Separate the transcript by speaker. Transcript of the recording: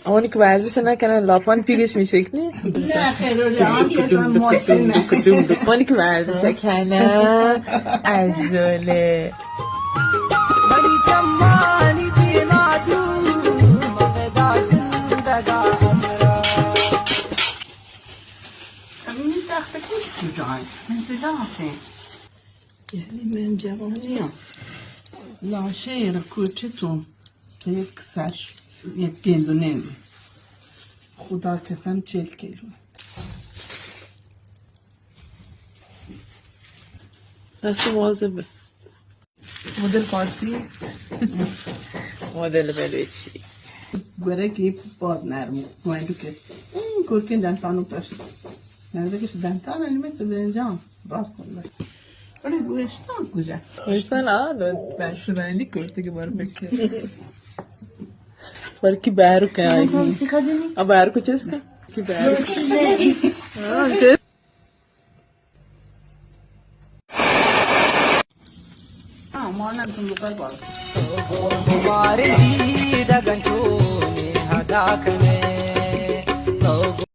Speaker 1: اونی که ورزش نکنه لاپان پیرش میشکنی.
Speaker 2: نه خیر آنی اصلا ماشین نه.
Speaker 1: اونی که ورزش کنه ازوله.
Speaker 3: बड़ी चम्मानी देना तू मगदा जिंदगा हमरा
Speaker 2: همین تخته کش کجای من صدا آخه یعنی من جوانیم لاشه را کوچتون یک سرش یک گندونه دی خدا کسان 40 کیلو
Speaker 1: پس مواظبه.
Speaker 2: مدل فارسی
Speaker 1: مدل بلوچی.
Speaker 2: گره که باز نرمو گوینده که این کرکین دنتانو پشت نرده که دنتان هنی مثل برنجان راست کنده ولی گوشتان کجا
Speaker 1: Hoştan ağır. Ben sürenli köfte gibi var peki. Var ki bäru kaya. A bäru ko česka? Ki bäru.
Speaker 2: مانم تون لوکال باز
Speaker 3: हमारे दीद गंजो ने हदा कने